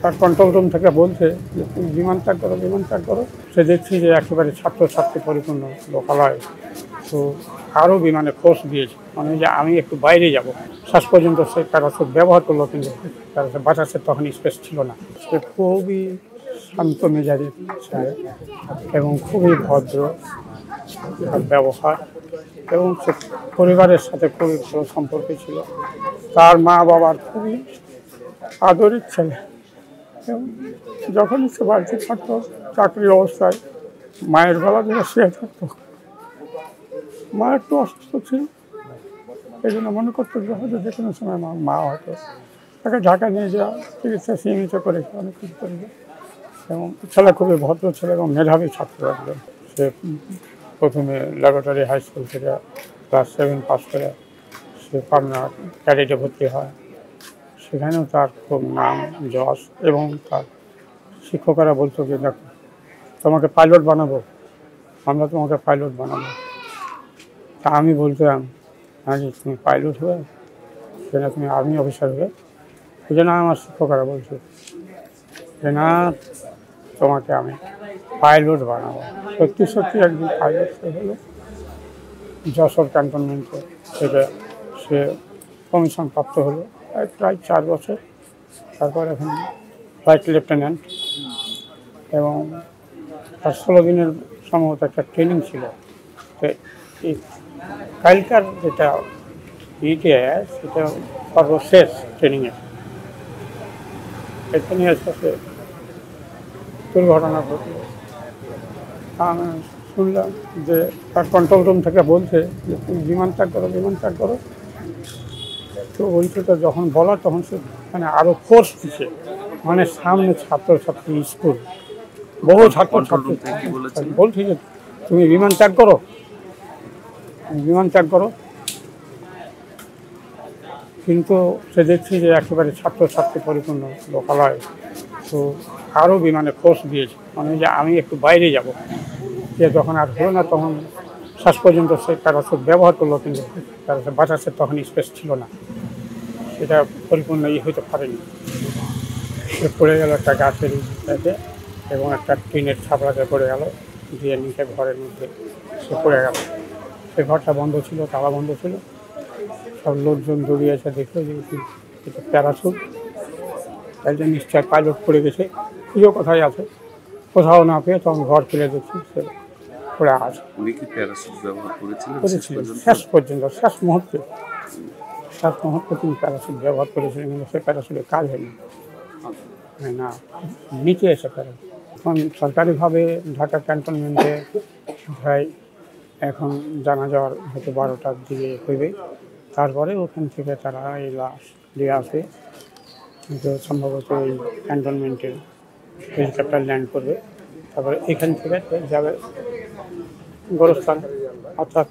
তার control room থেকে বলছে যে তুমি বিমান ত্যাগ করো। সে দেখছি যে একেবারে ছাত্রছাত্রী পরিপূর্ণ লোকালয়। তো আরও বিমানে ফোর্স দিয়েছে, মানে যে আমি একটু বাইরে যাব। শেষ পর্যন্ত সে প্যারাসুট ব্যবহার করলো, কিন্তু প্যারাসুট বাতাসের তখন স্পেস ছিল না। সে খুবই শান্ত মেজাজের ছেলে এবং খুবই ভদ্র তার ব্যবহার, এবং সে পরিবারের সাথে খুবই ভালো সম্পর্ক ছিল। তার মা বাবার খুবই আদরের ছেলে, এবং যখনই সে বাড়িতে থাকতো চাকরির অবস্থায় মায়ের গলা ধরে শুয়ে থাকতো। মা একটু অসুস্থ ছিল, এই জন্য মনে করতো যে হয়তো যে কোনো সময় মা হয়তো তাকে ঢাকা নিয়ে যাওয়া, চিকিৎসা সীমিত করে অনেক কিছু করে। এবং ছেলে খুবই ভদ্র ছেলে এবং মেধাবী ছাত্র একজন। সে প্রথমে ল্যাবরেটরি হাই স্কুল থেকে ক্লাস 7 পাস করে সে পাবনা ক্যাডেটে ভর্তি হয়। সেখানেও তার খুব নাম যশ, এবং তার শিক্ষকেরা বলতো যে দেখো তোমাকে পাইলট বানাবো, আমরা তোমাকে পাইলট বানাবো। তা আমি বলতাম যে তুমি পাইলট হবে, সেটা তুমি আর্মি অফিসার হবে। ওই জন্য আমার শিক্ষকেরা বলছে যে না, তোমাকে আমি পাইলট বানাবো। সত্যি সত্যি একদিন পাইলট হলো যশোর ক্যান্টনমেন্টে থেকে। সে কমিশন প্রাপ্ত হলো প্রায় 4 বছর। তারপর এখন ফ্লাইট লেফটেন্যান্ট, এবং তার 16 দিনের সম্ভবত একটা ট্রেনিং ছিল। তো এই কালকার যেটা সেটা সর্বশেষ ট্রেনিংয়ে। এই ট্রেনিংয়ের শেষে দুর্ঘটনা ঘটল। আমি শুনলাম যে তার কন্ট্রোল রুম থেকে বলছে যে তুমি বিমান ত্যাগ করো। তো ওইটা যখন বলা তখন সে মানে আরও ফোর্স দিচ্ছে, মানে সামনে ছাত্রছাত্রী স্কুল, বহু ছাত্রছাত্রী বলছে যে তুমি বিমান ত্যাগ করো। কিন্তু সে দেখছি যে একেবারে ছাত্রছাত্রী পরিপূর্ণ লোকালয়। তো আরও বিমানে ফোর্স দিয়েছে, মানে যে আমি একটু বাইরে যাব। যে যখন আর হলো না তখন শেষ পর্যন্ত সে প্যারাসুট ব্যবহার করলো, কিন্তু প্যারাসুট বাতাসের তখন স্পেস ছিল না, সেটা পরিপূর্ণ হইতে পারেনি। সে পড়ে গেল একটা গাছের কাছে, এবং একটা টিনের ছাপড়াতে পড়ে গেল, দিয়ে নিচে ঘরের মধ্যে সে পড়ে গেল। সে ঘরটা বন্ধ ছিল, তালা বন্ধ ছিল। সব লোকজন দৌড়িয়ে এসে দেখলো যে এটা প্যারাসুট, একজন নিশ্চয় পাইলট পড়ে গেছে, পুজো কোথায় আছে, কোথাও না পেয়ে তখন ঘর খুলে দেখছি সে পড়ে আছে। শেষ পর্যন্ত শেষ মুহূর্তে তিনি প্যারাসুট ব্যবহার করেছিলেন, কিন্তু সে প্যারাসুটের কাজ হয়নি না, নিচে এসে প্যারাসুট। এখন সরকারিভাবে ঢাকা ক্যান্টনমেন্টে প্রায় এখন জানা যাওয়ার হয়তো 12টার দিকে হইবে। তারপরে ওখান থেকে তারা এই লাশ দিয়ে আসবে, কিন্তু সম্ভবত এই ক্যান্টনমেন্টে হেলিকপ্টার ল্যান্ড করবে। তারপরে এখান থেকে যাবে গোরস্থান, অর্থাৎ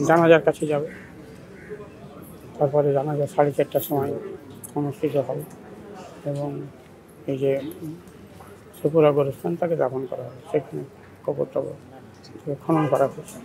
জানাজার কাছে যাবে। তারপরে জানাজা 4:30টার সময় অনুষ্ঠিত হবে, এবং এই যে সুপুরা গোরস্থান তাকে দাফন করা হবে, সেখানে কবর টবর খনন করা হয়েছে।